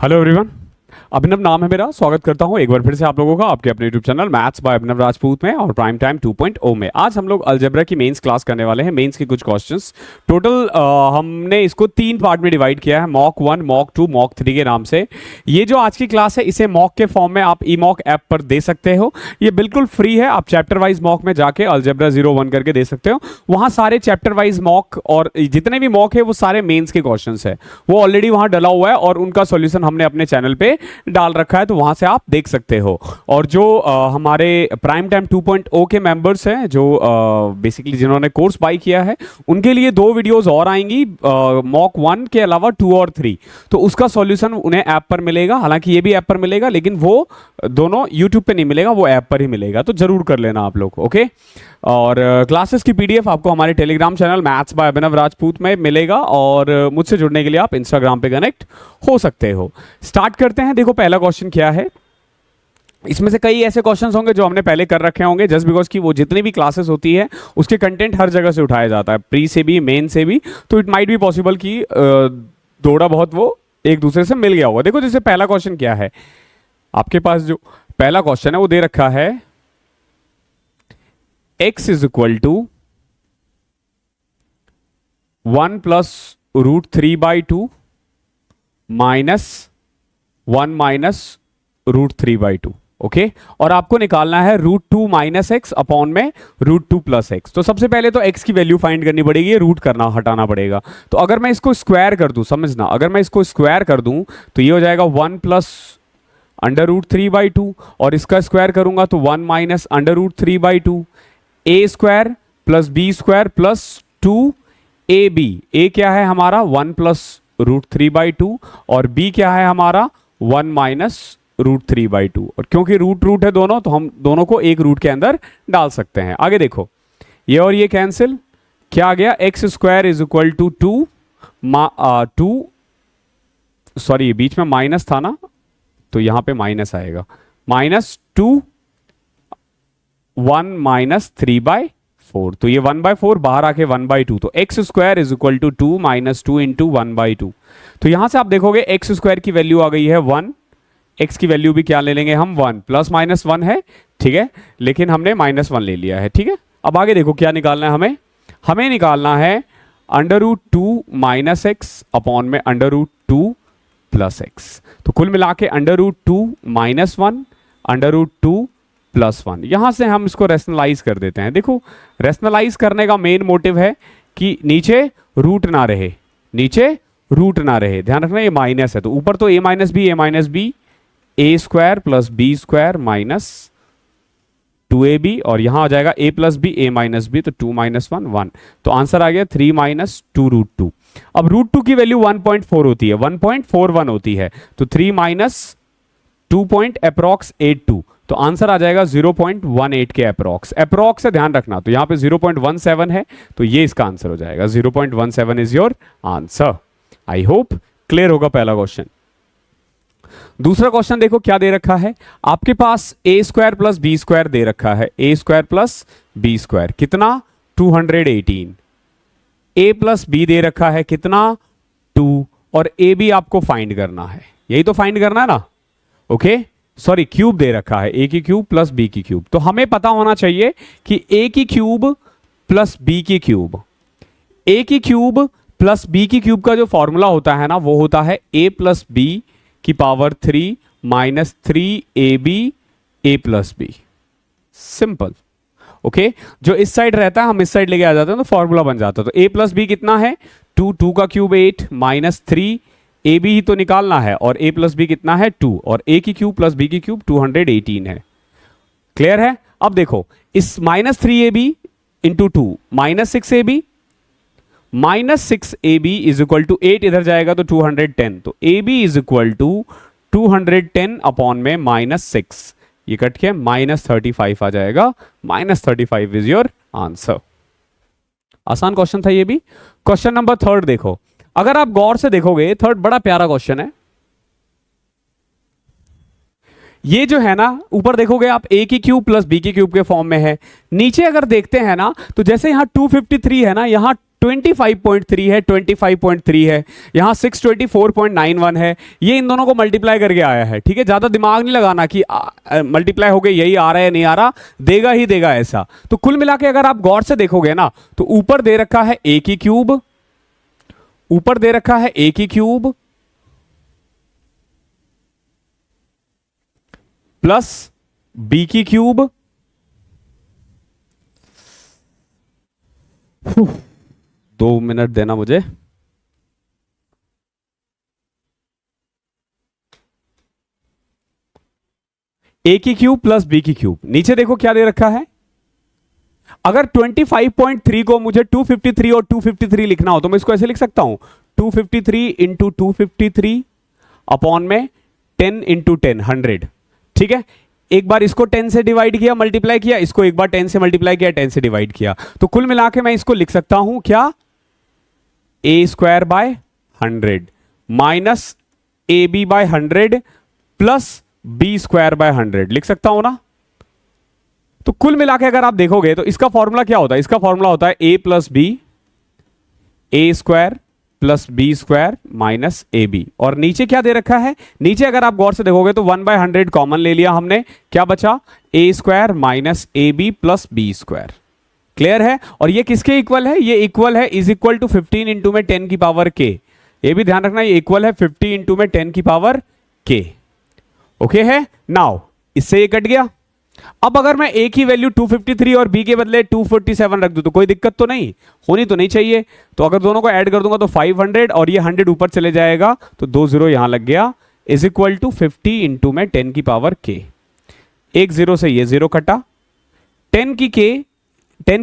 Hello everyone, अभिनव नाम है मेरा। स्वागत करता हूं एक बार फिर से आप लोगों का आपके अपने यूट्यूब चैनल मैथ्स बाय अभिनव राजपूत में और प्राइम टाइम 2.0 में। आज हम लोग अलजेब्रा की मेंस क्लास करने वाले हैं। मेंस की कुछ क्वेश्चंस टोटल हमने इसको 3 पार्ट में डिवाइड किया है, मॉक 1, मॉक 2, मॉक 3 के नाम से। ये जो आज की क्लास है इसे मॉक के फॉर्म में आप ई मॉक ऐप पर दे सकते हो। ये बिल्कुल फ्री है, आप चैप्टर वाइज मॉक में जाके अलजेब्रा 01 करके दे सकते हो। वहाँ सारे चैप्टर वाइज मॉक और जितने भी मॉक है वो सारे मेंस के क्वेश्चन है, वो ऑलरेडी वहाँ डला हुआ है और उनका सोल्यूशन हमने अपने चैनल पे डाल रखा है, तो वहां से आप देख सकते हो। और जो हमारे प्राइम टाइम 2.0 के मेंबर्स हैं, जो बेसिकली जिन्होंने कोर्स बाय किया है, उनके लिए 2 वीडियोस और आएंगी मॉक 1 के अलावा 2 और 3। तो उसका सॉल्यूशन उन्हें ऐप पर मिलेगा। हालांकि ये भी ऐप पर मिलेगा, लेकिन वो दोनों यूट्यूब पे नहीं मिलेगा, वो ऐप पर ही मिलेगा। तो जरूर कर लेना आप लोग, ओके। और क्लासेस की पीडीएफ आपको हमारे टेलीग्राम चैनल मैथ्स बाय अभिनव राजपूत में मिलेगा। और मुझसे जुड़ने के लिए आप इंस्टाग्राम पे कनेक्ट हो सकते हो। स्टार्ट करते हैं। देखो पहला क्वेश्चन क्या है। इसमें से कई ऐसे क्वेश्चंस होंगे जो हमने पहले कर रखे होंगे, जस्ट बिकॉज कि वो जितनी भी क्लासेस होती है उसके कंटेंट हर जगह से उठाया जाता है, प्री से भी मेन से भी। तो इट माइट बी पॉसिबल कि थोड़ा बहुत वो एक दूसरे से मिल गया होगा। देखो जैसे पहला क्वेश्चन क्या है, आपके पास जो पहला क्वेश्चन है वो दे रखा है x is equal to 1 plus root 3/2 minus 1 minus root 3/2, okay. और आपको निकालना है रूट 2 माइनस एक्स अपॉन में रूट 2 प्लस एक्स। तो सबसे पहले तो x की वैल्यू फाइंड करनी पड़ेगी, रूट करना हटाना पड़ेगा। तो अगर मैं इसको स्क्वायर कर दूं, समझना, अगर मैं इसको स्क्वायर कर दूं तो ये हो जाएगा 1 प्लस अंडर रूट 3/2 और इसका स्क्वायर करूंगा तो 1 minus under root 3/2 a square plus B square plus 2ab। A क्या है हमारा 1 प्लस रूट 3/2 और बी क्या है हमारा 1 माइनस रूट 3/2। और क्योंकि रूट रूट है दोनों, तो हम दोनों को एक रूट के अंदर डाल सकते हैं। आगे देखो, ये और ये कैंसिल, क्या आ गया, x square is equal to 2 sorry बीच में माइनस था ना, तो यहां पे माइनस आएगा, माइनस 2 1 माइनस 3/4। तो ये 1/4 बाहर आके 1/2। तो x square is equal to 2 minus 2 into 1/2। तो यहां से आप देखोगे एक्स स्क्वायर की वैल्यू आ गई है 1, एक्स की वैल्यू भी क्या ले लेंगे हम 1, प्लस माइनस 1 है, ठीक है, लेकिन हमने -1 ले लिया है, ठीक है। अब आगे देखो क्या निकालना है हमें निकालना है under root 2 minus x upon में अंडर रूट 2 प्लस एक्स। तो कुल मिला के under root 2 minus 1 under root 2 plus 1। यहां से हम इसको रेशनलाइज कर देते हैं। देखो रेशनलाइज करने का मेन मोटिव है कि नीचे रूट ना रहे, नीचे रूट ना रहे। ध्यान रखना ये माइनस है, तो ऊपर तो a minus B A square plus B square minus 2ab और यहां आ जाएगा a plus B A minus B, तो 2 माइनस 1 1। तो आंसर आ गया 3 माइनस 2 रूट 2। अब रूट 2 की वैल्यू 1.4 होती है, 1.41 होती है, तो 3 माइनस 2.82। तो आंसर आ जाएगा 0.18 के अप्रॉक्स है, ध्यान रखना। तो यहां पे 0.17 है, तो ये इसका आंसर हो जाएगा। 0.17 is your answer. I hope clear होगा पहला क्वेश्चन। दूसरा क्वेश्चन देखो क्या दे रखा है आपके पास, ए स्क्वायर प्लस बी स्क्वायर दे रखा है, ए स्क्वायर प्लस बी स्क्वायर कितना 218, ए प्लस बी दे रखा है कितना 2, और ए बी आपको फाइंड करना है, यही तो फाइंड करना है ना, ओके। सॉरी क्यूब दे रखा है, ए की क्यूब प्लस बी की क्यूब। तो हमें पता होना चाहिए कि ए की क्यूब प्लस बी की क्यूब, ए की क्यूब प्लस बी की क्यूब का जो फॉर्मूला होता है ना, वो होता है ए प्लस बी की पावर 3 माइनस 3ab ए प्लस बी। Simple, okay. जो इस साइड रहता है हम इस साइड लेके आ जाते हैं तो फॉर्मूला बन जाता है। तो a प्लस बी कितना है 2 का क्यूब 8 माइनस 3 ए बी ही तो निकालना है, और a प्लस बी कितना है 2, और a की क्यूब प्लस b की क्यूब 218 है। क्लियर है। अब देखो इस minus 3ab into 2 minus 6ab, minus 6ab is equal to 8 इधर जाएगा तो 210। तो ab is equal to 210 upon में -6, ये कट के -35 आ जाएगा। -35 इज योर आंसर। आसान क्वेश्चन था ये भी। क्वेश्चन नंबर 3 देखो, अगर आप गौर से देखोगे 3 बड़ा प्यारा क्वेश्चन है। ये जो है ना ऊपर देखोगे आप a की क्यूब प्लस b की क्यूब के फॉर्म में है, नीचे अगर देखते हैं ना तो जैसे यहां 253 है ना, यहां 25.3 है, 25.3 है, यहाँ 624.91 है, ये इन दोनों को मल्टीप्लाई करके आया है। ठीक है, ज्यादा दिमाग नहीं लगाना कि मल्टीप्लाई हो गया यही आ रहा है नहीं आ रहा, देगा ही देगा ऐसा। तो कुल मिला के अगर आप गौर से देखोगे ना तो ऊपर दे रखा है a की क्यूब, ऊपर दे रखा है a की क्यूब प्लस b की क्यूब, 2 मिनट देना मुझे। a की क्यूब प्लस b की क्यूब, नीचे देखो क्या दे रखा है। अगर 25.3 को मुझे 253 और 253 लिखना हो तो मैं इसको ऐसे लिख सकता हूं, 253 इंटू 253 अपॉन में 10 इंटू 10 100। ठीक है, एक बार इसको 10 से डिवाइड किया मल्टीप्लाई किया, इसको एक बार 10 से मल्टीप्लाई किया 10 से डिवाइड किया, तो कुल मिला के मैं इसको लिख सकता हूं क्या, a square by 100 minus A B by 100 plus B square by 100 लिख सकता हूं ना। तो कुल मिला के अगर आप देखोगे तो इसका फॉर्मूला क्या होता है, इसका फॉर्मूला होता है a plus B, A square plus B square minus A B, और नीचे क्या दे रखा है, नीचे अगर आप गौर से देखोगे तो 1/100 कॉमन ले लिया हमने, क्या बचा a square minus A B plus B square. Clear है, और ये किसके इक्वल है, ये इक्वल है इज इक्वल टू 15 इंटू में 10 की पावर k, ये भी ध्यान रखना ये इक्वल है 50 इंटू में 10 की पावर k। ओके है, नाउ इससे ये कट गया। अब अगर मैं a की वैल्यू 253 और b के बदले 247 रख दूं तो कोई दिक्कत तो नहीं होनी, तो नहीं चाहिए, तो अगर दोनों को ऐड कर दूंगा तो 500 और ये 100 ऊपर चले जाएगा तो 2 0 यहां लग गया, इज इक्वल टू 50 इंटू में 10 की पावर k। एक 0 से ये 0 कटा, 10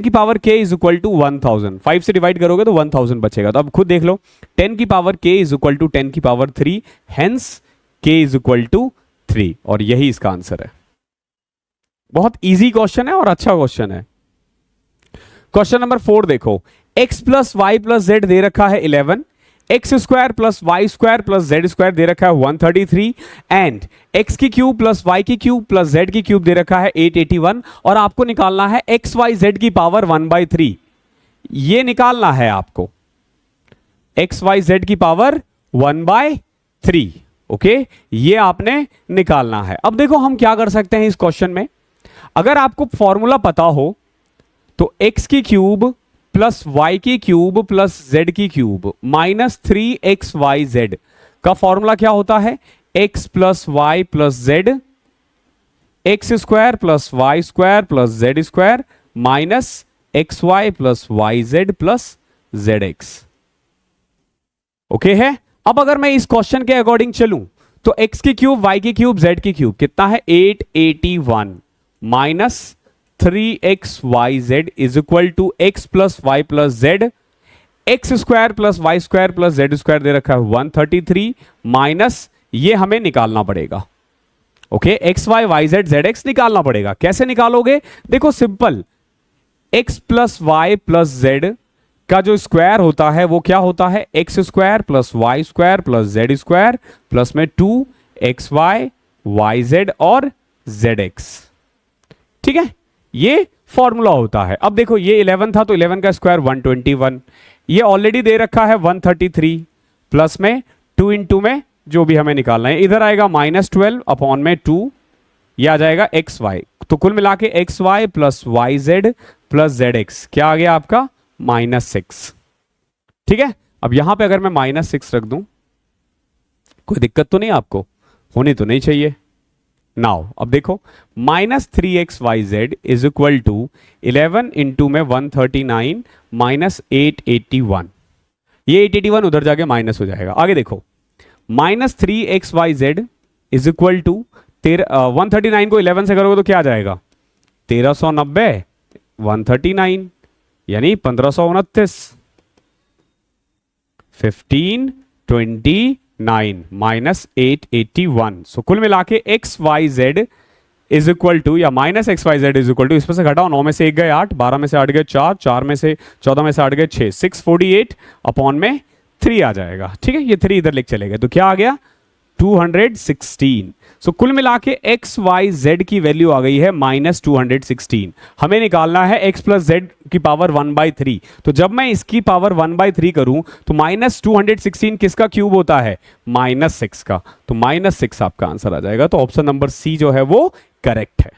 की power k is equal to 1000, 5 से डिवाइड करोगे तो 1000 बचेगा। तो अब खुद देख लो, 10 की power k is equal to 10 की power 3, hence k is equal to 3, और यही इसका आंसर है। बहुत इजी क्वेश्चन है और अच्छा क्वेश्चन है। क्वेश्चन नंबर 4 देखो, x plus Y plus z दे रखा है 11, x square plus Y square plus Z square दे रखा है 133, एंड एक्स की क्यूब प्लस वाई की क्यूब प्लस जेड की क्यूब दे रखा है 881, और आपको निकालना है एक्स वाई जेड की पावर 1/3। ये निकालना है आपको एक्स वाई जेड की पावर 1/3। ओके, ये आपने निकालना है। अब देखो हम क्या कर सकते हैं इस क्वेश्चन में, अगर आपको फॉर्मूला पता हो तो x की क्यूब प्लस y की क्यूब प्लस z की क्यूब माइनस 3xyz का फॉर्मूला क्या होता है, x plus Y plus Z, x square plus Y square plus Z square minus x Y plus Y Z plus Z X. Okay है, अब अगर मैं इस क्वेश्चन के अकॉर्डिंग चलूं तो x की क्यूब y की क्यूब z की क्यूब कितना है 881 minus 3xyz is equal to x plus Y plus Z, x square plus Y square plus Z square दे रखा है 133 माइनस ये हमें निकालना पड़ेगा। Okay, x y y z z x निकालना पड़ेगा। कैसे निकालोगे, देखो simple, x plus Y plus z का जो स्क्वायर होता है वो क्या होता है, x square plus Y square plus Z square plus में 2xy वाई जेड और जेड एक्स। ठीक है, ये फॉर्मूला होता है। अब देखो ये 11 था तो 11 का स्क्वायर 121, ये ऑलरेडी दे रखा है 133 प्लस में 2 इंटू में जो भी हमें निकालना है, इधर आएगा -12 अपॉन में 2, ये आ जाएगा एक्स वाई, तो कुल मिला के x Y plus Y Z plus Z X क्या आ गया आपका -6। ठीक है, अब यहां पे अगर मैं -6 रख दूं कोई दिक्कत तो नहीं आपको, होनी तो नहीं चाहिए। नाउ अब देखो -3xyz is equal to 11 into में 139 माइनस 881, ये 881 उधर जाके माइनस हो जाएगा। आगे देखो -3xyz इज इक्वल टू 139 को 11 से करोगे तो क्या आ जाएगा 1390 139 यानी 1529 1529 माइनस 881। सो कुल मिला के x y z is equal to या minus x y z is equal to, इसमें से घटाओ 9 में से 1 गए 8, 12 में से 8 गए 4, 4 में से 14 में से 8 गए 6, 648 अपॉन में 3 आ जाएगा। ठीक है, ये 3 इधर लिख चले गए तो क्या आ गया 216। सो कुल मिला के एक्स वाई जेड की वैल्यू आ गई है -216। हमें निकालना है x प्लस जेड की पावर 1/3। तो जब मैं इसकी पावर 1/3 करूं तो -216 किसका क्यूब होता है? -6 का। तो -6 आपका आंसर आ जाएगा। तो ऑप्शन नंबर सी जो है वो करेक्ट है।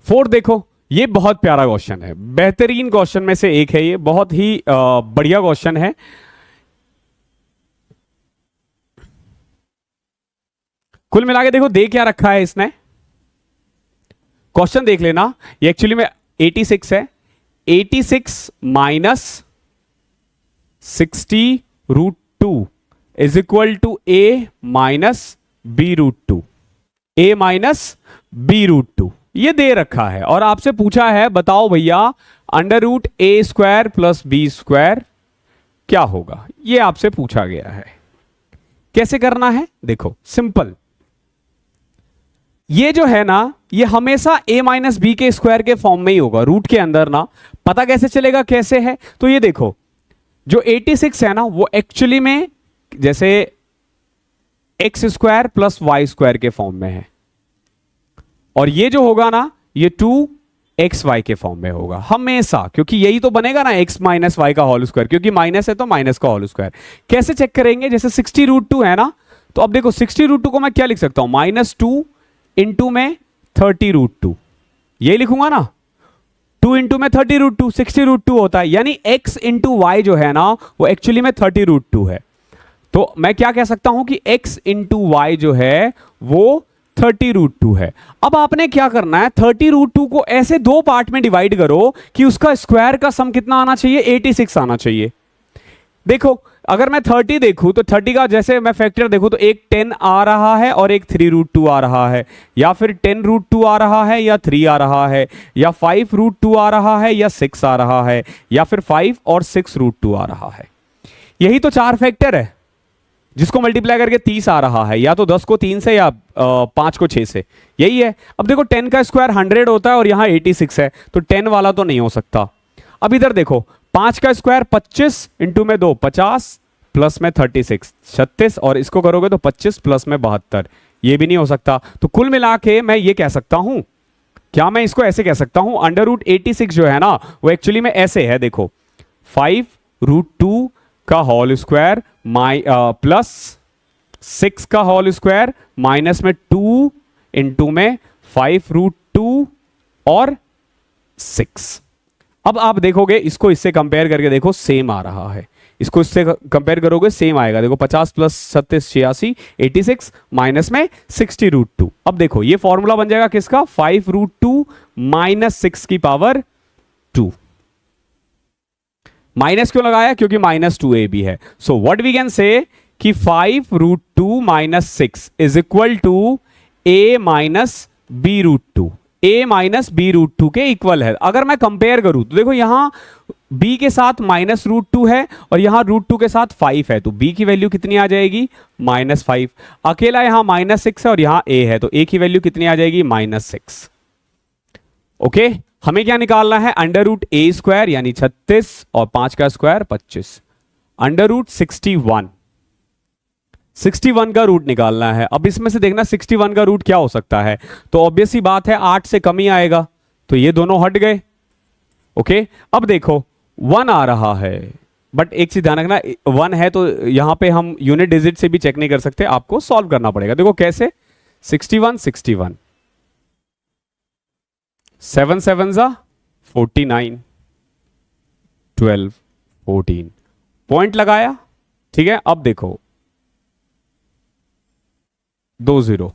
4 देखो, ये बहुत प्यारा क्वेश्चन है, बेहतरीन क्वेश्चन में से एक है, ये बहुत ही बढ़िया क्वेश्चन है। कुल मिला के देखो दे क्या रखा है इसने, क्वेश्चन देख लेना। ये एक्चुअली में 86 है। 86 minus 60√2 is equal to a minus b√2। a minus b√2 ये दे रखा है और आपसे पूछा है बताओ भैया √a² प्लस b² क्या होगा। ये आपसे पूछा गया है। कैसे करना है देखो, सिंपल। ये जो है ना, ये हमेशा a माइनस बी के स्क्वायर के फॉर्म में ही होगा, रूट के अंदर ना। पता कैसे चलेगा कैसे है? तो ये देखो, जो 86 है ना वो एक्चुअली में जैसे x² प्लस y² के फॉर्म में है, और ये जो होगा ना ये 2xy के फॉर्म में होगा हमेशा, क्योंकि यही तो बनेगा ना x माइनस वाई का होल स्क्वायर, क्योंकि माइनस है तो माइनस का होल स्क्वायर। कैसे चेक करेंगे? जैसे 60√2 है ना, तो अब देखो 60√2 को मैं क्या लिख सकता हूं? -2 इंटू में 30√2, यही लिखूंगा ना। 2 इंटू में 30√2 60√2 होता है, यानी x इंटू वाई जो है ना वो एक्चुअली में 30√2 है। तो मैं क्या कह सकता हूं कि x इंटू वाई जो है वो 30√2 है। अब आपने क्या करना है, 30√2 को ऐसे दो पार्ट में डिवाइड करो कि उसका स्क्वायर का सम कितना आना चाहिए? 86 आना चाहिए। देखो अगर मैं 30 देखूं तो 30 का जैसे मैं फैक्टर देखूं तो एक 10 आ रहा है और एक 3√2 आ रहा है, या फिर 10√2 आ रहा है या 3 आ रहा है, या 5√2 आ रहा है या 6 आ रहा है, या फिर 5 और 6√2 आ रहा है। यही तो 4 फैक्टर है जिसको मल्टीप्लाई करके 30 आ रहा है, या तो 10 को 3 से या 5 को 6 से, यही है। अब देखो 10 का स्क्वायर 100 होता है और यहां 86 है, तो 10 वाला तो नहीं हो सकता। अब इधर देखो 5 का स्क्वायर 25 इंटू में 2 50 प्लस में 36 36, और इसको करोगे तो 25 प्लस में 72, ये भी नहीं हो सकता। तो कुल मिला के मैं ये कह सकता हूं, क्या मैं इसको ऐसे कह सकता हूं, √86 जो है ना वो एक्चुअली में ऐसे है, देखो 5√2 का होल स्क्वायर प्लस 6 का होल स्क्वायर माइनस में 2 इंटू में 5√2 और 6। अब आप देखोगे इसको इससे कंपेयर करके देखो सेम आ रहा है, इसको इससे कंपेयर करोगे सेम आएगा। देखो 50 प्लस 37 86, 86 माइनस में 60√2। अब देखो ये फॉर्मूला बन जाएगा किसका? 5√2 माइनस 6 की पावर 2। माइनस क्यों लगाया? क्योंकि -2ab है। सो व्हाट वी कैन से कि 5√2 minus 6 is equal to a minus b√2। a minus b√2 के इक्वल है। अगर मैं कंपेयर करूं तो देखो यहां b के साथ -√2 है और यहां √2 के साथ 5 है, तो b की वैल्यू कितनी आ जाएगी? -5। अकेला यहां -6 है और यहां a है, तो a की वैल्यू कितनी आ जाएगी? -6। ओके, हमें क्या निकालना है? √a² यानी 36 और 5 का स्क्वायर 25, √61 का रूट निकालना है। अब इसमें से देखना 61 का रूट क्या हो सकता है, तो ऑब्वियस ही बात है 8 से कम ही आएगा, तो ये दोनों हट गए। ओके, अब देखो 1 आ रहा है, बट एक चीज ध्यान रखना, 1 है तो यहां पे हम यूनिट डिजिट से भी चेक नहीं कर सकते, आपको सॉल्व करना पड़ेगा। देखो कैसे, 61 61 7 7 49 12 14 पॉइंट लगाया, ठीक है। अब देखो 2 0,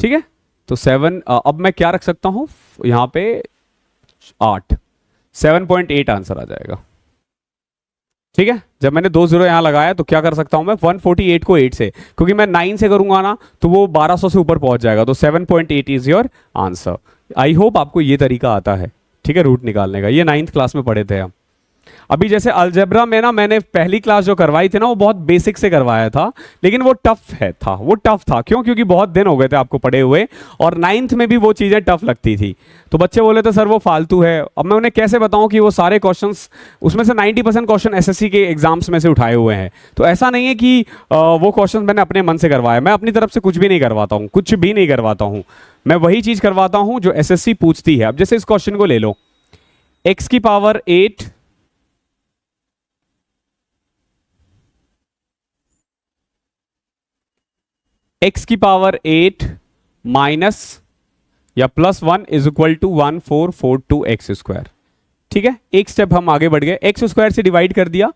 ठीक है, तो 7 अब मैं क्या रख सकता हूं यहां पे 8, 7.8 आंसर आ जाएगा, ठीक है। जब मैंने 2 0 यहां लगाया तो क्या कर सकता हूं मैं 148 को 8 से, क्योंकि मैं 9 से करूंगा ना तो वो 1200 से ऊपर पहुंच जाएगा, तो 7.8 is your answer. I hope आपको ये तरीका आता है, ठीक है, रूट निकालने का। ये 9th क्लास में पढ़े थे हम। अभी जैसे अलजेब्रा में ना मैंने पहली क्लास जो करवाई थी ना वो बहुत बेसिक से करवाया था, लेकिन वो टफ था। क्यों? क्योंकि बहुत दिन हो गए थे आपको पढ़े हुए, और नाइन्थ में भी वो चीज़ें टफ लगती थी। तो बच्चे बोले थे सर वो फालतू है। अब मैं उन्हें कैसे बताऊं कि वो सारे क्वेश्चंस, उसमें से 90% क्वेश्चन एसएससी के एग्जाम्स में से उठाए हुए हैं। तो ऐसा नहीं है कि वो क्वेश्चन मैंने अपने मन से करवाया। मैं अपनी तरफ से कुछ भी नहीं करवाता हूँ, कुछ भी नहीं करवाता हूँ। मैं वही चीज़ करवाता हूँ जो एसएससी पूछती है। अब जैसे इस क्वेश्चन को ले लो, x की पावर 8 x की पावर 8 माइनस या plus 1 is equal to 1442 X square. ठीक है, एक स्टेप हम आगे बढ़ गए, एक्स स्क्वायर से डिवाइड कर दिया।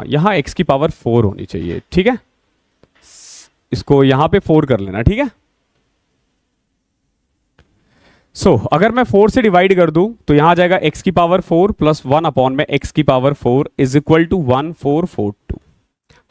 यहां x की पावर 4 होनी चाहिए। ठीक है, इसको यहां पे 4 कर लेना। ठीक है, अगर मैं 4 से डिवाइड कर दूं तो यहां आ जाएगा x की पावर 4 प्लस 1 अपॉन में x की पावर 4 इज इक्वल टू 1442।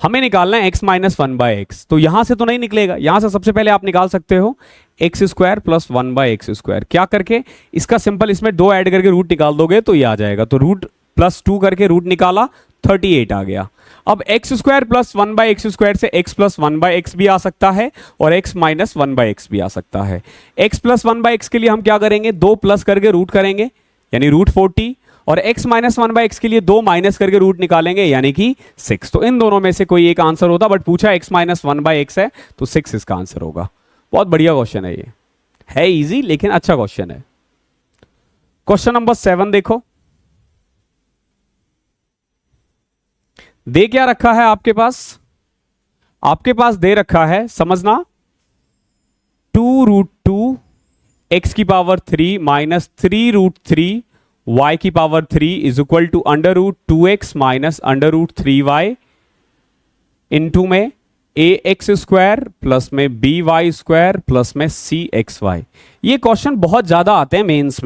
हमें निकालना है x माइनस 1 बाय एक्स। तो यहां से तो नहीं निकलेगा, यहां से सबसे पहले आप निकाल सकते हो X square plus 1 by X square. क्या करके? इसका सिंपल, इसमें 2 ऐड करके रूट निकाल दोगे तो ये आ जाएगा। तो रूट प्लस 2 करके रूट निकाला, 38 आ गया। अब X square plus 1 by X square से x प्लस 1 बाय एक्स भी आ सकता है और x माइनस 1 बाय एक्स भी आ सकता है। x प्लस 1 बाय एक्स के लिए हम क्या करेंगे? 2 प्लस करके रूट करेंगे यानी रूट 40, और x माइनस 1 बाय एक्स के लिए 2 माइनस करके रूट निकालेंगे यानी कि 6। तो इन दोनों में से कोई एक आंसर होता, बट पूछा x माइनस 1 बाय एक्स है तो 6 इसका आंसर होगा। बहुत बढ़िया क्वेश्चन है, ये है इजी लेकिन अच्छा क्वेश्चन है। क्वेश्चन नंबर 7 देखो, दे क्या रखा है आपके पास? आपके पास दे रखा है, समझना, 2√2 x की पावर 3 माइनस 3√3 y की power 3 is equal to √2x minus √3y into में ax स्क्वायर प्लस में by स्क्वायर प्लस में cxy। ये क्वेश्चन बहुत ज्यादा आते हैं मेंस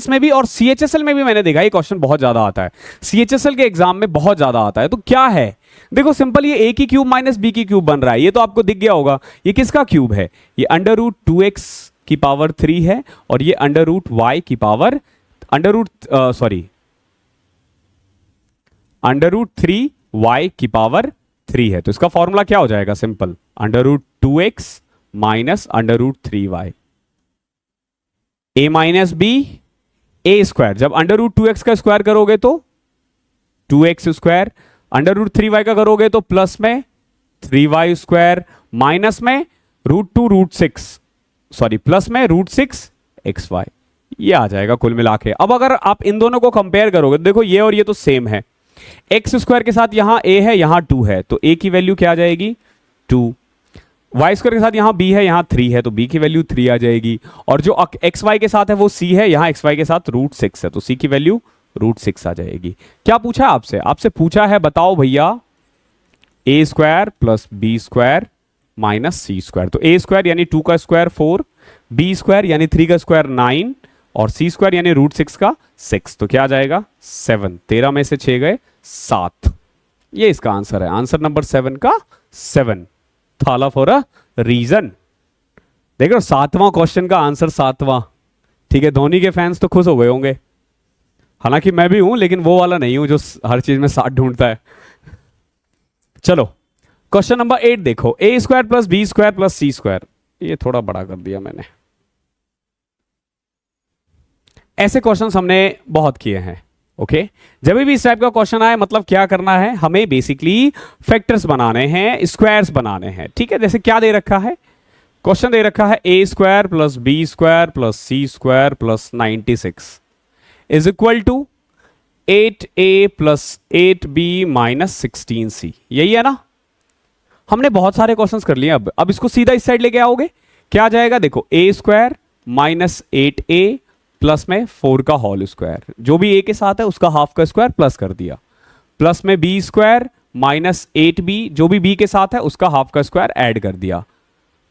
में भी, और CHSL में भी मैंने देखा ये क्वेश्चन बहुत ज्यादा आता है। CHSL के एग्जाम में बहुत ज्यादा आता है। तो क्या है? देखो सिंपल, ये a की क्यूब माइनस b की क्यूब बन रहा है, ये तो आपको दिख गया होगा। ये किसका क्यूब है? ये √2x की पावर 3 है, और ये √y की पावर √3y की पावर 3 है। तो इसका फॉर्मूला क्या हो जाएगा? Simple, √2x minus √3y, a minus b a square. जब √2x का स्क्वायर करोगे तो 2x स्क्वायर, √3y का करोगे तो प्लस में 3y स्क्वायर, माइनस में प्लस में √6xy। ये आ जाएगा कुल मिला के। अब अगर आप इन दोनों को कंपेयर करोगे, देखो ये और ये तो सेम है। एक्स स्क्वायर के साथ यहां a है, यहां 2 है, तो a की वैल्यू क्या आ जाएगी? 2। वाई स्क्वायर के साथ यहां b है, यहां 3 है, तो b की वैल्यू 3 आ जाएगी। और जो एक्स वाई के साथ है वो c है, यहां एक्स वाई के साथ √6 है, तो c की वैल्यू √6 आ जाएगी। क्या पूछा आपसे? आपसे पूछा है बताओ भैया a square plus b square minus c square. तो a स्क्वायर यानी 2 का स्क्वायर 4, b स्क्वायर यानी 3 का स्क्वायर 9, और c स्क्वायर यानी √6 का 6। तो क्या आ जाएगा? 7। 13 में से 6 गए 7। ये इसका आंसर है, आंसर नंबर 7 का 7। थाला फॉर अ रीजन। देख रहे हो, 7वां क्वेश्चन का आंसर 7वां। ठीक है, धोनी के फैंस तो खुश हो गए होंगे, हालांकि मैं भी हूं लेकिन वो वाला नहीं हूं जो हर चीज में 7 ढूंढता है। चलो क्वेश्चन नंबर 8 देखो, a square plus b square plus c square. ये थोड़ा बड़ा कर दिया मैंने। ऐसे क्वेश्चंस हमने बहुत किए हैं। ओके, जब भी इस टाइप का क्वेश्चन आए मतलब क्या करना है? हमें बेसिकली फैक्टर्स बनाने हैं, स्क्वायर्स बनाने हैं। ठीक है, जैसे क्या दे रखा है? क्वेश्चन दे रखा है a square plus b square plus c square plus 96 is equal to 8a plus 8b minus 16c। यही है ना? हमने बहुत सारे क्वेश्चंस कर लिए। अब इसको सीधा इस साइड लेके आओगे, क्या आ जाएगा? देखो, a square minus 8a plus में 4 का होल स्क्वायर, जो भी a के साथ है उसका हाफ का स्क्वायर प्लस कर दिया, प्लस में b स्क्वायर माइनस 8b, जो भी b के साथ है उसका हाफ का स्क्वायर ऐड कर दिया,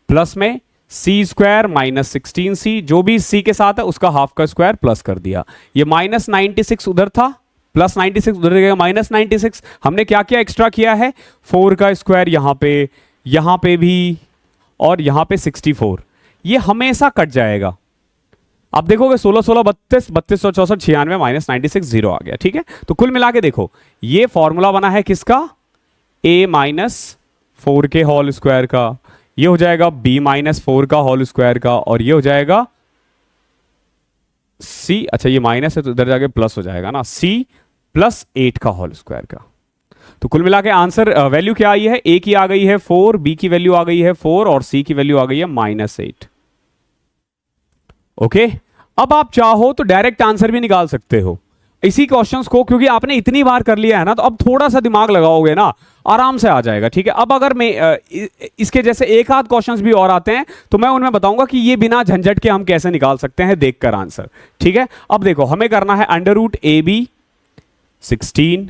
प्लस में c स्क्वायर माइनस 16c, जो भी c के साथ है उसका हाफ का स्क्वायर प्लस कर दिया। ये माइनस 96 उधर था, प्लस 96 उधर गया, माइनस 96। हमने क्या क्या एक्स्ट्रा किया है? 4 का स्क्वायर यहां पे भी, और यहां पे 64। ये हमेशा कट जाएगा। आप देखोगे 16 16 32 32 और 64 96 माइनस 96 जीरो आ गया। ठीक है, तो कुल मिला के देखो ये फॉर्मूला बना है किसका, a माइनस 4 के होल स्क्वायर का, ये हो जाएगा b माइनस 4 का होल स्क्वायर का, और ये हो जाएगा c, अच्छा ये माइनस है तो इधर जाके प्लस हो जाएगा ना, c प्लस 8 का होल स्क्वायर का। तो कुल मिला के आंसर वैल्यू क्या आई है, a की आ गई है 4, b की वैल्यू आ गई है 4 और c की वैल्यू आ गई है -8। ओके, अब आप चाहो तो डायरेक्ट आंसर भी निकाल सकते हो इसी क्वेश्चंस को, क्योंकि आपने इतनी बार कर लिया है ना, तो अब थोड़ा सा दिमाग लगाओगे ना आराम से आ जाएगा। ठीक है, अब अगर मैं इसके जैसे एक आध क्वेश्चंस भी और आते हैं तो मैं उनमें बताऊंगा कि ये बिना झंझट के हम कैसे निकाल सकते हैं देखकर आंसर। ठीक है, अब देखो हमें करना है √AB 16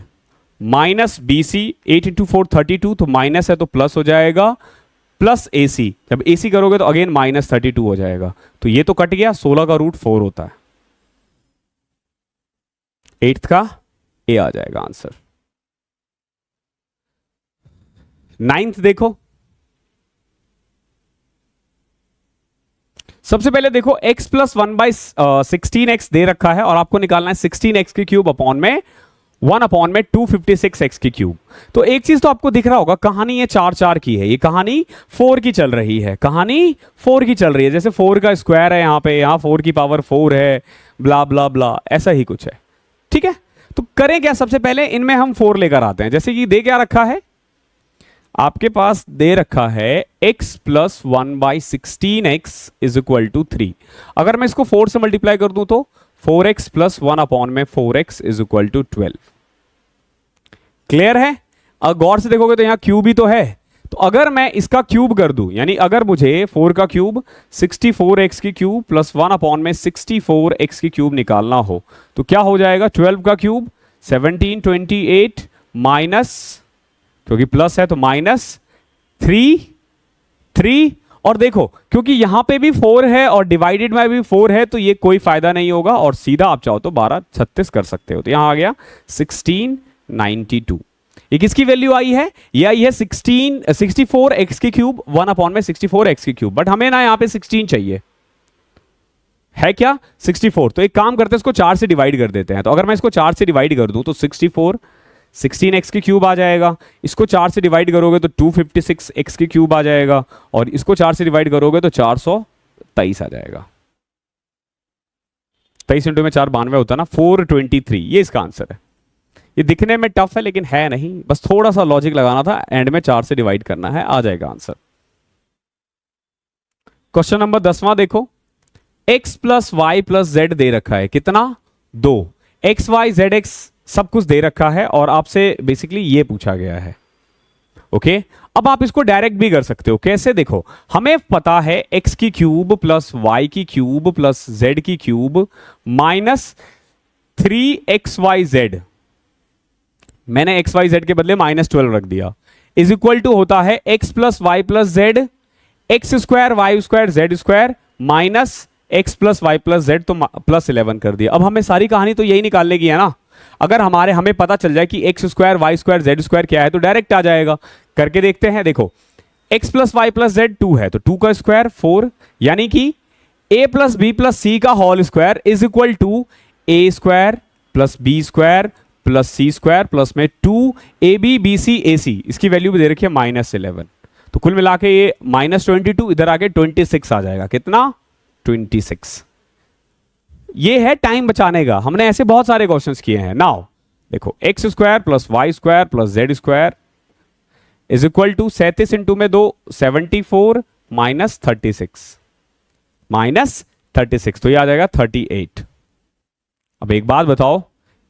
माइनस BC 8 × 4 32, तो माइनस है तो प्लस हो जाएगा, प्लस AC, जब AC करोगे तो अगेन -32 हो जाएगा, तो ये तो कट गया, 16 का रूट 4 होता है, 8th का A आ जाएगा आंसर। 9th देखो, सबसे पहले देखो x प्लस 1/16x दे रखा है और आपको निकालना है 16x की क्यूब अपॉन में 1 अपॉन में 256x की क्यूब। तो एक चीज तो आपको दिख रहा होगा, कहानी ये 4 4 की है, ये कहानी 4 की चल रही है, कहानी 4 की चल रही है, जैसे 4 का स्क्वायर है यहाँ पे, यहाँ 4 की पावर 4 है, ब्ला ब्ला ब्ला, ऐसा ही कुछ है। ठीक है, तो करें क्या, सबसे पहले इनमें हम 4 लेकर आते हैं। जैसे कि दे क्या रखा है, आपके पास दे रखा है x plus 1/16x is equal to 3। अगर मैं इसको 4 से मल्टीप्लाई कर दूं तो 4x प्लस 1 अपॉन में 4x is equal to 12। Clear है? अगर गौर से देखोगे तो यहां क्यूब ही तो है, तो अगर मैं इसका क्यूब कर दूं, यानी अगर मुझे 4 का क्यूब 64x की क्यूब प्लस 1 अपॉन में 64x की क्यूब निकालना हो तो क्या हो जाएगा, 12 का क्यूब 1728 माइनस, क्योंकि प्लस है तो -3 और देखो क्योंकि यहां पे भी 4 है और डिवाइडेड में भी 4 है तो ये कोई फायदा नहीं होगा, और सीधा आप चाहो तो 1236 कर सकते हो। तो यहां आ गया 1692। ये किसकी वैल्यू आई है, ये आई है 64x की क्यूब 1 अपॉन में 64x की क्यूब, बट हमें ना यहां पे 16 चाहिए, है क्या 64। तो एक काम करते हैं, इसको 4 से डिवाइड कर देते हैं। तो अगर मैं इसको 4 से डिवाइड कर दूं तो 16x की क्यूब आ जाएगा, इसको 4 से डिवाइड करोगे तो 256x की क्यूब आ जाएगा, और इसको 4 से डिवाइड करोगे तो 423 आ जाएगा। 23 इंटू में 4 92 होता है ना, 423, ये इसका आंसर है। ये दिखने में टफ है लेकिन है नहीं, बस थोड़ा सा लॉजिक लगाना था, एंड में 4 से डिवाइड करना है, आ जाएगा आंसर। क्वेश्चन नंबर 10वां देखो, x plus Y plus z दे रखा है, कितना 2, एक्स वाई जेड एक्स सब कुछ दे रखा है और आपसे बेसिकली ये पूछा गया है। ओके, अब आप इसको डायरेक्ट भी कर सकते हो, कैसे देखो, हमें पता है x की क्यूब प्लस वाई की क्यूब प्लस z की क्यूब माइनस 3xyz, मैंने xyz के बदले -12 रख दिया, इज इक्वल टू होता है x plus Y plus Z, x square Y square Z square minus x plus Y plus Z, तो +11 कर दिया। अब हमें सारी कहानी तो यही निकालने की है ना, अगर हमें पता चल जाए कि x square Y square Z square क्या है तो डायरेक्ट आ जाएगा। करके देखते हैं, देखो x plus Y plus Z 2 है तो 2 का स्क्वायर 4, यानी कि a plus B plus C का whole square is equal to a square plus B square plus C square plus में 2ab bc ac, इसकी वैल्यू भी दे रखी है -11। तो कुल मिला के ये -22, इधर आके 26 आ जाएगा, कितना 26। ये है टाइम बचाने का, हमने ऐसे बहुत सारे क्वेश्चंस किए हैं। नाउ देखो x square plus Y square plus Z square is equal to 37 into में 2 74 -36 तो ये आ जाएगा 38। अब एक बात बताओ,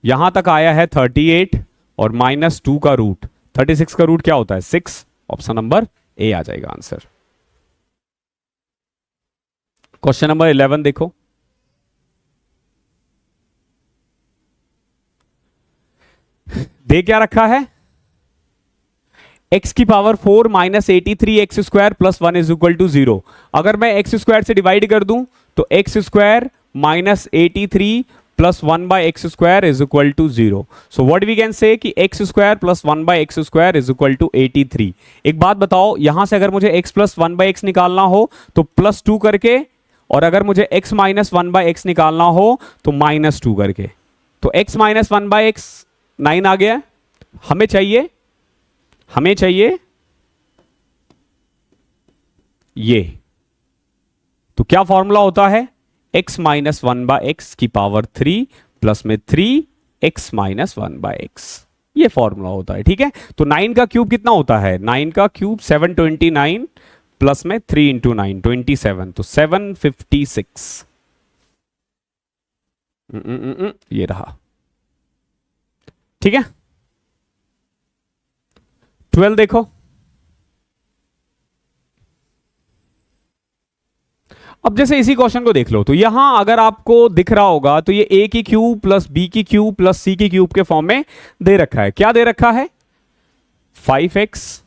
यहां तक आया है 38 और -2 का रूट, 36 का रूट क्या होता है 6, ऑप्शन नंबर ए आ जाएगा आंसर। क्वेश्चन नंबर 11 देखो, दे क्या रखा है, x की power 4 minus 83 X square plus 1 is equal to 0। अगर मैं एक्स स्क्वायर से डिवाइड कर दूं तो x square minus 83 plus 1 by x square is equal to 0। So what we can say कि x square plus 1 by x square is equal to 83। एक बात बताओ, यहां से अगर मुझे x प्लस 1 बाई एक्स निकालना हो तो +2 करके और अगर मुझे x माइनस 1/x निकालना हो तो -2 करके, तो x माइनस 1/x 9 आ गया। हमें चाहिए ये, तो क्या फॉर्मूला होता है, x माइनस 1/x की पावर 3 प्लस में 3x माइनस 1/x, ये फॉर्मूला होता है। ठीक है, तो 9 का क्यूब कितना होता है, 9 का क्यूब 729 प्लस में 3 इंटू 9 27, तो 756। ये रहा। ठीक है, 12 देखो, अब जैसे इसी क्वेश्चन को देख लो, तो यहां अगर आपको दिख रहा होगा तो ये a की क्यूब प्लस b की क्यूब प्लस c की क्यूब के फॉर्म में दे रखा है। क्या दे रखा है, 5x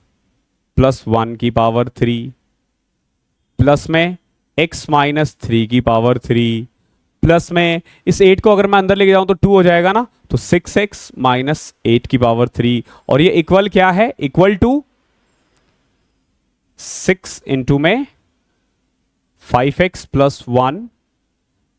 प्लस 1 की पावर 3 प्लस में x माइनस 3 की पावर 3 प्लस में इस 8 को अगर मैं अंदर लेके जाऊं तो 2 हो जाएगा ना, तो 6x माइनस 8 की पावर 3, और ये इक्वल क्या है, इक्वल टू 6 इंटू में 5x plus 1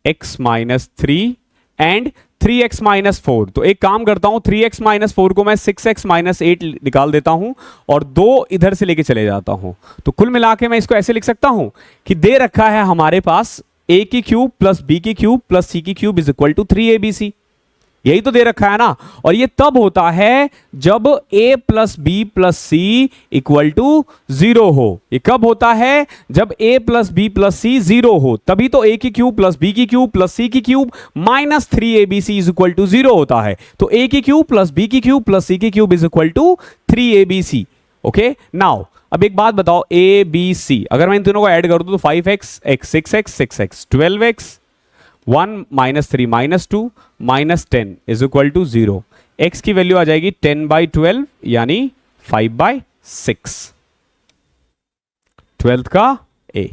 x minus 3 and 3x minus 4। तो एक काम करता हूं, 3x माइनस 4 को मैं 6x माइनस 8 निकाल देता हूं और 2 इधर से लेके चले जाता हूं। तो कुल मिला के मैं इसको ऐसे लिख सकता हूं कि दे रखा है हमारे पास a की क्यूब प्लस b की क्यूब प्लस c की cube is equal to 3abc, यही तो दे रखा है ना। और ये तब होता है जब a plus B plus C equal to 0 हो। ये कब होता है, जब a plus B plus C 0 हो, तभी तो a की क्यूब प्लस b की क्यूब प्लस c की cube minus 3abc is equal to 0 होता है। तो a की क्यूब प्लस b की क्यूब प्लस c की cube is equal to 3abc। Okay, now अब एक बात बताओ, a b c अगर मैं इन तीनों को ऐड कर दूं तो 5x x 6x 6x 12x 1 minus 3 minus 2 minus 10 is equal to 0। x की वैल्यू आ जाएगी 10/12 यानी 5/6, 12th का a।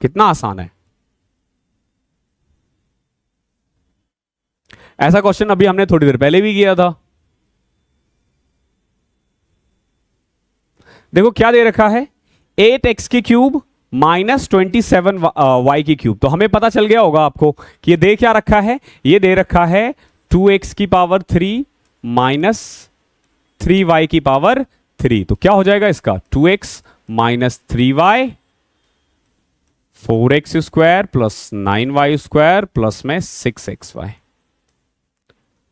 कितना आसान है। ऐसा क्वेश्चन अभी हमने थोड़ी देर पहले भी किया था। देखो क्या दे रखा है, 8x की क्यूब माइनस 27y की क्यूब। तो हमें पता चल गया होगा आपको कि ये दे क्या रखा है, ये दे रखा है 2x की पावर 3 माइनस 3y की पावर 3। तो क्या हो जाएगा इसका, 2x minus 3y 4x square plus 9y square plus में 6xy।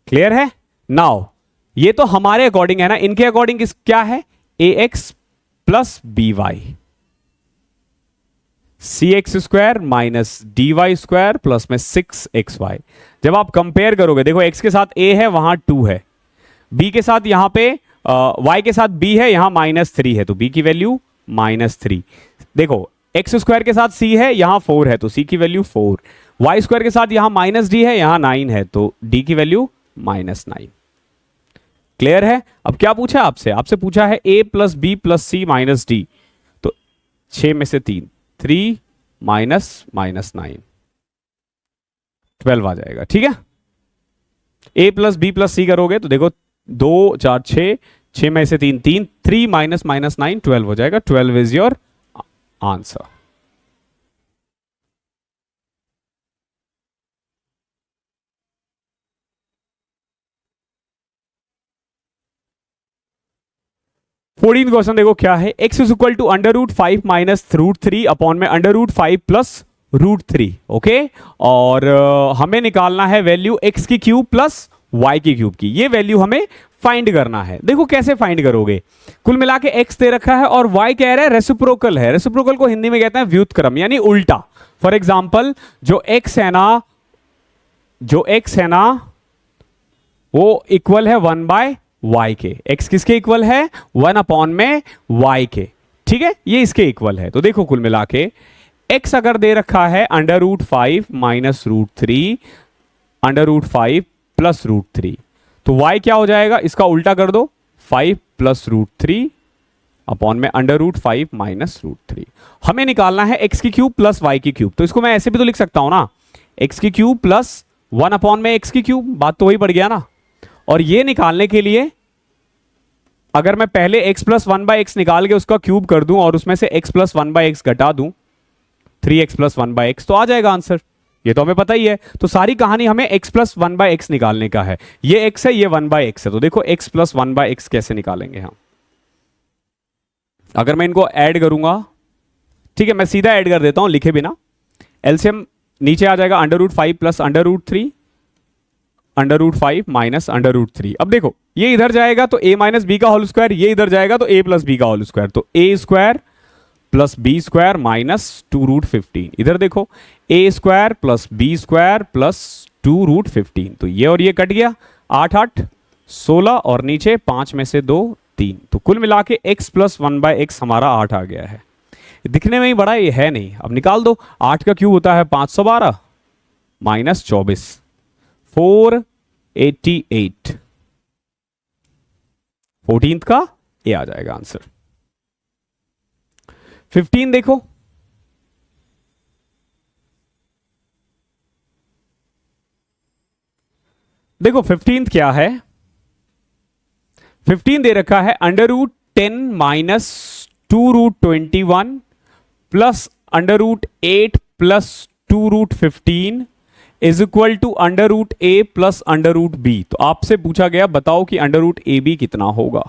क्लियर है। नाउ ये तो हमारे अकॉर्डिंग है ना, इनके अकॉर्डिंग क्या है, ax plus by cx square minus dy square plus में 6xy। जब आप कंपेयर करोगे, देखो x के साथ a है वहां 2 है, b के साथ यहां पे y के साथ b है, यहां -3 है तो b की वैल्यू -3। देखो x स्क्वायर के साथ c है, यहां 4 है तो c की वैल्यू 4। y स्क्वायर के साथ यहां -d है, यहां 9 है तो d की वैल्यू -9। क्लियर है। अब क्या पूछा है आपसे, आपसे पूछा है a plus B plus C minus D, तो 6 में से 3 माइनस -9 12 आ जाएगा। ठीक है, a प्लस बी प्लस सी करोगे तो देखो 2 4 6 में से 3 माइनस -9 12 हो जाएगा। 12 is your answer. Fourteen question देखो क्या है, x is equal to √5 minus √3 upon में √5 प्लस √3। ओके, और हमें निकालना है वैल्यू x की क्यूब प्लस y की क्यूब की। ये वैल्यू हमें फाइंड करना है। देखो कैसे फाइंड करोगे, कुल मिला के x दे रखा है और y कह रहा है रेसिप्रोकल है। रेसिप्रोकल को हिंदी में कहते हैं व्युत्क्रम यानी उल्टा। फॉर एग्जाम्पल जो x है ना वो इक्वल है 1/y के। x किसके इक्वल है, 1 अपॉन में y के। ठीक है, ये इसके इक्वल है। तो देखो कुल मिला के x अगर दे रखा है √5 माइनस √3 √5 प्लस √3, तो y क्या हो जाएगा, इसका उल्टा कर दो, 5 प्लस √3 अपॉन में √5 माइनस √3। हमें निकालना है x की क्यूब प्लस y की क्यूब। तो इसको मैं ऐसे भी तो लिख सकता हूं ना, x की क्यूब प्लस 1 अपॉन में x की क्यूब, बात तो वही पड़ गया ना। और ये निकालने के लिए अगर मैं पहले x प्लस 1/x निकाल के उसका क्यूब कर दूं और उसमें से x प्लस 1/x घटा दूं 3x प्लस 1/x तो आ जाएगा आंसर। ये तो हमें पता ही है। तो सारी कहानी हमें x प्लस 1/x निकालने का है। ये x है, ये 1/x है। तो देखो x प्लस 1/x कैसे निकालेंगे हम। अगर मैं इनको ऐड करूंगा, ठीक है, मैं सीधा ऐड कर देता हूं लिखे बिना। एलसीएम नीचे आ जाएगा √5 प्लस √3, √5 माइनस √3। अब देखो ये इधर जाएगा तो a माइनस बी का होल स्क्वायर, ये इधर जाएगा तो a प्लस बी का होल स्क्वायर। तो a square plus B square minus 2√15। इधर देखो a square plus B square plus 2√15। तो ये और ये कट गया, 8 8 16 और नीचे 5 में से 2 3। तो कुल मिला के x प्लस 1/x हमारा 8 आ गया है। दिखने में ही बड़ा ये है नहीं। अब निकाल दो। 8 का क्यूब होता है 512 माइनस 24, 488। 14th का ये आ जाएगा आंसर। 15 देखो, देखो 15th क्या है। 15 दे रखा है √10 minus 2√21 plus √8 plus 2√15 is equal to √a plus √b। तो आपसे पूछा गया बताओ कि √ab कितना होगा।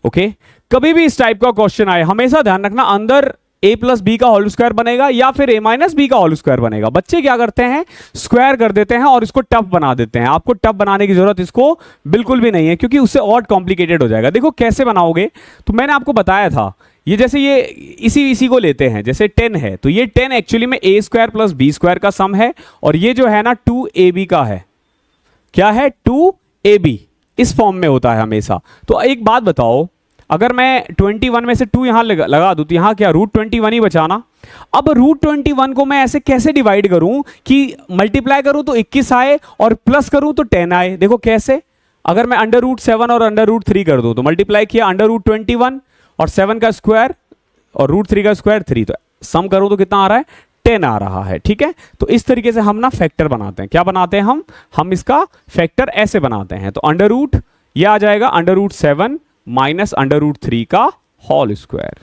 ओके, कभी भी इस टाइप का क्वेश्चन आए हमेशा ध्यान रखना अंदर a प्लस बी का होल स्क्वायर बनेगा या फिर a माइनस बी का होल स्क्वायर बनेगा। बच्चे क्या करते हैं, स्क्वायर कर देते हैं और इसको टफ बना देते हैं। आपको टफ बनाने की जरूरत इसको बिल्कुल भी नहीं है, क्योंकि उससे और कॉम्प्लिकेटेड हो जाएगा। देखो कैसे बनाओगे, तो मैंने आपको बताया था, ये जैसे ये इसी को लेते हैं, जैसे 10 है तो ये 10 एक्चुअली में a square plus B square का सम है, और ये जो है ना 2ab का है। क्या है, 2ab इस फॉर्म में होता है हमेशा। तो एक बात बताओ, अगर मैं 21 में से 2 यहां लगा दूं तो यहां क्या √21 ही बचाना। अब √21 को मैं ऐसे कैसे डिवाइड करूं कि मल्टीप्लाई करूं तो 21 आए और प्लस करूं तो 10 आए। देखो कैसे, अगर मैं √7 और √3 कर दूं तो मल्टीप्लाई किया √21 और 7 का स्क्वायर और √3 का स्क्वायर 3, तो सम करूं तो कितना आ रहा है, 10 आ रहा है। ठीक है, तो इस तरीके से हम ना फैक्टर बनाते हैं। क्या बनाते हैं हम इसका फैक्टर ऐसे बनाते हैं। तो अंडर ये आ जाएगा √7 माइनस √3 का होल स्क्वायर,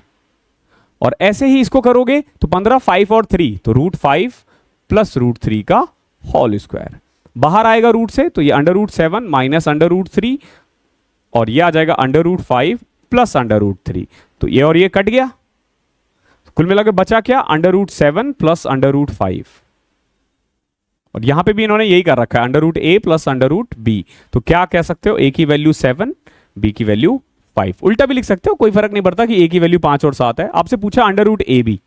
और ऐसे ही इसको करोगे तो 15 5 और 3 तो √5 प्लस √3 का होल स्क्वायर। बाहर आएगा रूट से तो ये √7 माइनस √3 और ये आ जाएगा √5 प्लस √3। तो ये और ये कट गया, कुल मिलाकर बचा क्या, √7 प्लस √5। और यहां पे भी इन्होंने यही कर रखा है √a प्लस √b। तो क्या कह सकते हो, a की वैल्यू 7, b की वैल्यू 5। उल्टा भी लिख सकते हो, कोई फर्क नहीं पड़ता कि a की वैल्यू 5 और 7 है। आपसे पूछा √ab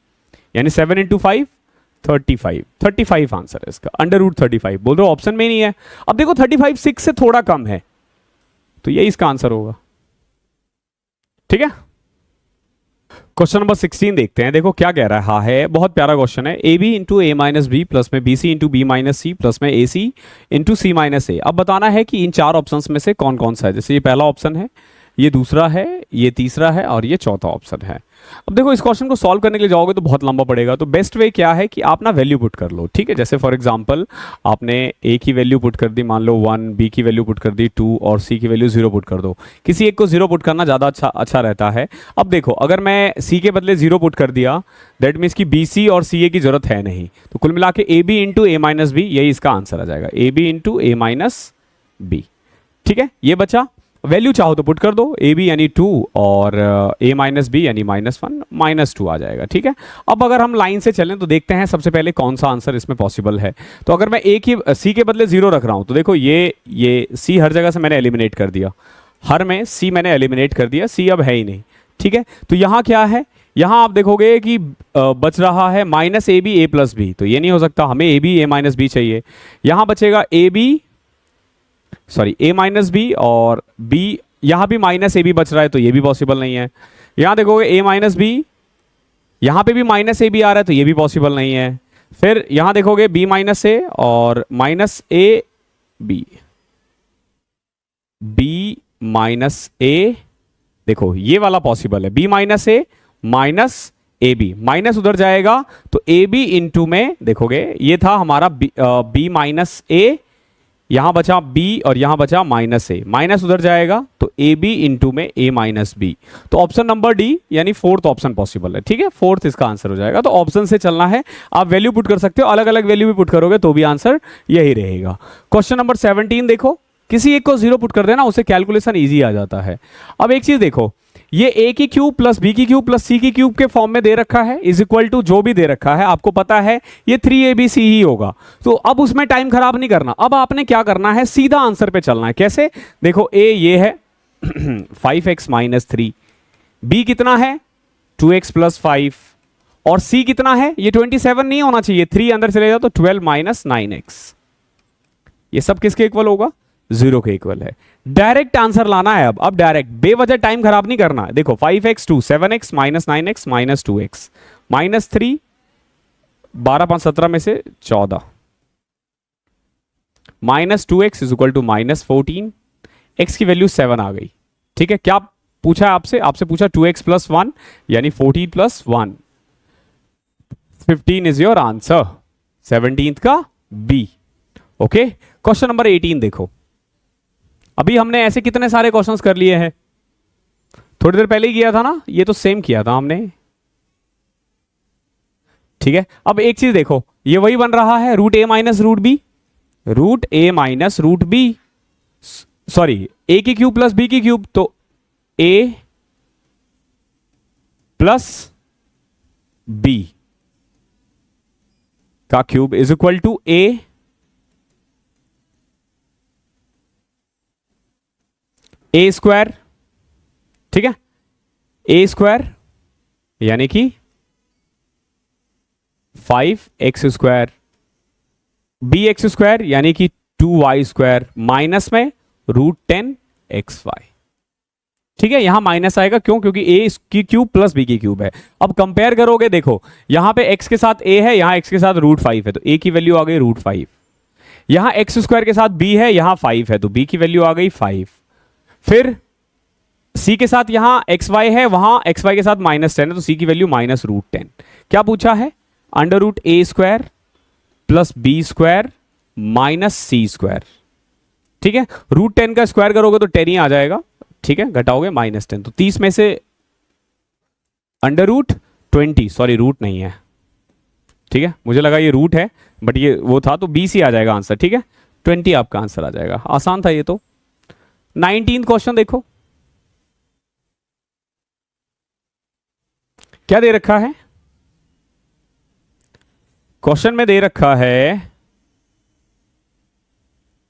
यानी 7 × 5 35 आंसर है इसका, √35। बोल रहे हो ऑप्शन में नहीं है। अब देखो 35 6 से थोड़ा कम है, तो यही इसका आंसर होगा। ठीक है, क्वेश्चन नंबर 16 देखते हैं। देखो क्या कह रहा है, बहुत प्यारा क्वेश्चन है। ab into a minus B plus में bc into B minus C plus में ac into C minus A. अब बताना है कि इन 4 ऑप्शंस में से कौन कौन सा है। जैसे ये पहला ऑप्शन है, ये दूसरा है, ये तीसरा है और ये चौथा ऑप्शन है। अब देखो इस क्वेश्चन को सॉल्व करने के लिए जाओगे तो बहुत लंबा पड़ेगा। तो बेस्ट वे क्या है कि आप ना वैल्यू पुट कर लो। ठीक है, जैसे फॉर एग्जांपल आपने a की वैल्यू पुट कर दी मान लो 1, b की वैल्यू पुट कर दी 2 और c की वैल्यू 0 पुट कर दो। किसी एक को 0 पुट करना ज़्यादा अच्छा रहता है। अब देखो अगर मैं c के बदले 0 पुट कर दिया, दैट मीन्स कि bc और ca की जरूरत है नहीं। तो कुल मिला के ab into a minus B, यही इसका आंसर आ जाएगा, ab into a minus B. ठीक है, ये बचा। वैल्यू चाहो तो पुट कर दो, ए बी यानी 2 और a माइनस बी यानी -1 -2 आ जाएगा। ठीक है, अब अगर हम लाइन से चलें तो देखते हैं सबसे पहले कौन सा आंसर इसमें पॉसिबल है। तो अगर मैं c के बदले 0 रख रहा हूं तो देखो ये c हर जगह से मैंने एलिमिनेट कर दिया, हर में c मैंने एलिमिनेट कर दिया, c अब है ही नहीं। ठीक है, तो यहाँ क्या है, यहाँ आप देखोगे कि बच रहा है -ab a प्लस बी। तो ये नहीं हो सकता, हमें ab a माइनस बी चाहिए। यहाँ बचेगा a माइनस बी और b, यहां भी -ab बच रहा है तो ये भी पॉसिबल नहीं है। यहां देखोगे a माइनस बी, यहां पे भी -ab आ रहा है तो ये भी पॉसिबल नहीं है। फिर यहां देखोगे b माइनस a और -ab, b माइनस a, देखो ये वाला पॉसिबल है, b minus a minus ab, minus उधर जाएगा तो ab इंटू में देखोगे ये था हमारा b माइनस a यहां बचा b और यहां बचा माइनस ए, माइनस उधर जाएगा तो ए बी इंटू में a माइनस बी। तो ऑप्शन नंबर डी यानी फोर्थ ऑप्शन पॉसिबल है। ठीक है, फोर्थ इसका आंसर हो जाएगा। तो ऑप्शन से चलना है, आप वैल्यू पुट कर सकते हो, अलग अलग वैल्यू भी पुट करोगे तो भी आंसर यही रहेगा। क्वेश्चन नंबर 17 देखो, किसी एक को जीरो पुट कर देना, उससे कैलकुलेशन ईजी आ जाता है। अब एक चीज देखो, ये a की क्यूब प्लस b की क्यूब प्लस c की क्यूब के फॉर्म में दे रखा है, इज इक्वल टू जो भी दे रखा है आपको पता है ये 3abc ही होगा। तो अब उसमें टाइम खराब नहीं करना, अब आपने क्या करना है, सीधा आंसर पे चलना है। कैसे, देखो a ये है 5x माइनस 3, b कितना है 2x प्लस 5, और c कितना है, ये 27 नहीं होना चाहिए, 3 अंदर चले जाओ तो 12 माइनस 9x। ये सब किसके इक्वल होगा, 0 के इक्वल है। डायरेक्ट आंसर लाना है। अब डायरेक्ट, बेवजह टाइम खराब नहीं करना है। देखो 5x 2 7x minus 9x minus 2x minus 3 12 5 17 में से 14 minus 2x is equal to minus 14, x की वैल्यू 7 आ गई। ठीक है, क्या पूछा है आपसे, आपसे पूछा 2x प्लस 1 यानी 14 plus 1, 15 is your answer, 17th का बी। ओके, क्वेश्चन नंबर 18 देखो, अभी हमने ऐसे कितने सारे क्वेश्चंस कर लिए हैं, थोड़ी देर पहले ही किया था ना, ये तो सेम किया था हमने। ठीक है, अब एक चीज देखो, ये वही बन रहा है root A minus root B, root A minus root B, sorry A की क्यूब प्लस बी की क्यूब, तो ए प्लस बी का cube is equal to A square. ठीक है, ए स्क्वायर यानी कि 5x square, B x square यानी कि 2y स्क्वायर, माइनस में रूट 10xy। ठीक है, यहां माइनस आएगा, क्यों, क्योंकि a की क्यूब प्लस b की क्यूब है। अब कंपेयर करोगे, देखो यहां पे x के साथ a है, यहां x के साथ रूट 5 है, तो a की वैल्यू आ गई रूट 5। यहां x स्क्वायर के साथ b है, यहां 5 है, तो b की वैल्यू आ गई 5। फिर c के साथ यहां xy है, वहां xy के साथ माइनस 10 है, तो c की वैल्यू माइनस रूट 10। क्या पूछा है, under root a square plus B square minus C square. ठीक है, रूट 10 का स्क्वायर करोगे तो 10 ही आ जाएगा। ठीक है, घटाओगे माइनस 10, तो 30 में से अंडर रूट 20, सॉरी रूट नहीं है। ठीक है, मुझे लगा ये रूट है बट ये वो था, तो 20 ही आ जाएगा आंसर। ठीक है, 20 आपका आंसर आ जाएगा, आसान था ये तो। 19 क्वेश्चन देखो, क्या दे रखा है, क्वेश्चन में दे रखा है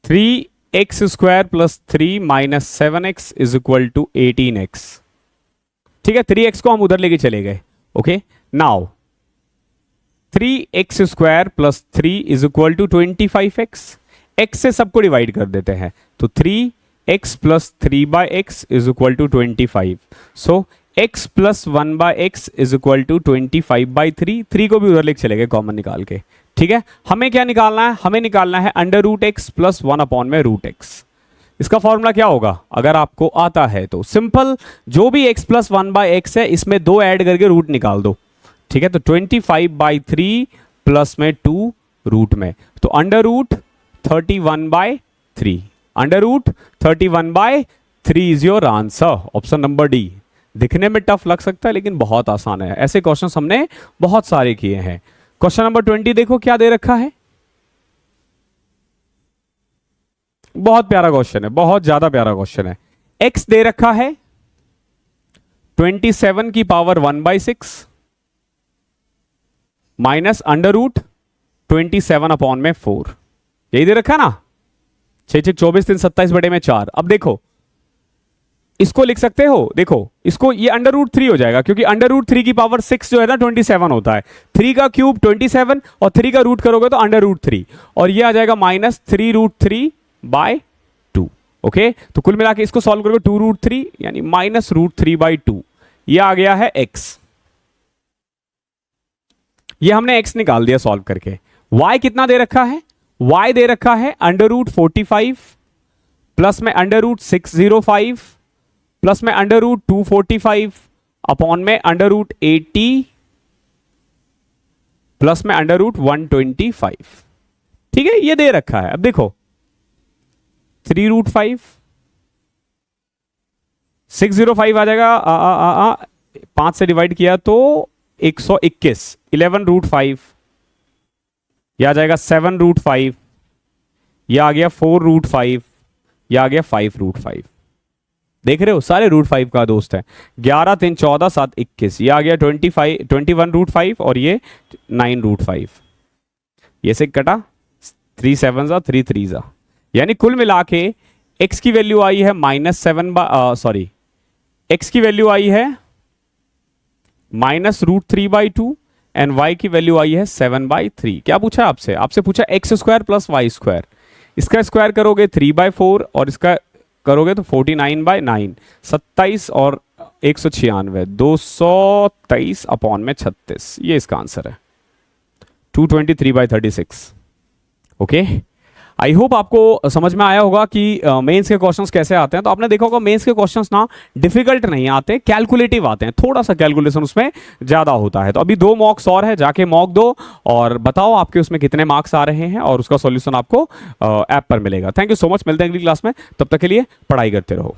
3x square plus 3 minus 7x is equal to 18x। ठीक है, 3x को हम उधर लेके चले गए। Okay, now 3x square plus 3 is equal to 25x, x से सबको डिवाइड कर देते हैं, तो 3x plus 3 by x is equal to 25। So x plus 1 by X is equal to 25 by 3, 3 को भी उधर लेके चले गए कॉमन निकाल के। ठीक है, हमें क्या निकालना है, हमें निकालना है under root X plus 1 upon में रूट एक्स। इसका फॉर्मूला क्या होगा, अगर आपको आता है तो सिंपल, जो भी x प्लस 1 बाय एक्स है इसमें 2 ऐड करके रूट निकाल दो। ठीक है, तो 25 बाई 3 प्लस में 2 रूट में, तो under root 31 by 3, under root 31 by 3 is your answer, option number D. दिखने में टफ लग सकता है लेकिन बहुत आसान है, ऐसे क्वेश्चन हमने बहुत सारे किए हैं। क्वेश्चन नंबर 20 देखो, क्या दे रखा है, बहुत प्यारा क्वेश्चन है, बहुत ज्यादा प्यारा क्वेश्चन है। x दे रखा है 27 की power 1/6 minus under root 27 upon में 4, यही दे रखा ना, 6 6 24 3 27 बटे में 4। अब देखो इसको लिख सकते हो, देखो इसको, ये अंडर रूट 3 हो जाएगा, क्योंकि अंडर रूट 3 की पावर 6 जो है ना 27 होता है, 3 का क्यूब 27 और 3 का रूट करोगे तो अंडर रूट 3, और ये आ जाएगा माइनस 3 रूट 3 बाय 2। ओके, तो कुल मिला के इसको सॉल्व करोगे 2 रूट 3 यानी माइनस रूट 3 बाई 2, ये आ गया है x। ये हमने x निकाल दिया सॉल्व करके। y कितना दे रखा है, y दे रखा है अंडर रूट 45 प्लस में अंडर रूट 605 प्लस में अंडर रूट 245 अपॉन में अंडर रूट 80 प्लस में अंडर रूट 125। ठीक है, ये दे रखा है। अब देखो 3√5, 605 आ जाएगा। 5 से डिवाइड किया तो 121, 11√5, यह आ जाएगा 7√5, यह आ गया 4√5, यह आ गया 5√5। देख रहे हो सारे √5 का दोस्त है। 11 3 14 7 21, ये आ गया 21√5 और ये 9√5। ये से कटा 3 7 3 3, यानी कुल मिला के x की वैल्यू आई है -7 x की वैल्यू आई है -√3/2 एंड y की वैल्यू आई है 7/3। क्या पूछा है आपसे? आपसे पूछा x² + y²। इसका स्क्वायर करोगे 3/4 और इसका करोगे तो 49/9, 27 और 196, 223/36। ये इसका आंसर है 223/36। ओके, आई होप आपको समझ में आया होगा कि मेंस के क्वेश्चंस कैसे आते हैं। तो आपने देखा होगा मेंस के क्वेश्चंस ना डिफिकल्ट नहीं आते, कैलकुलेटिव आते हैं, थोड़ा सा कैलकुलेशन उसमें ज्यादा होता है। तो अभी 2 मॉक्स और है, जाके मॉक दो और बताओ आपके उसमें कितने मार्क्स आ रहे हैं और उसका सॉल्यूशन आपको ऐप पर मिलेगा। थैंक यू सो मच, मिलते हैं अगली क्लास में, तब तक के लिए पढ़ाई करते रहो।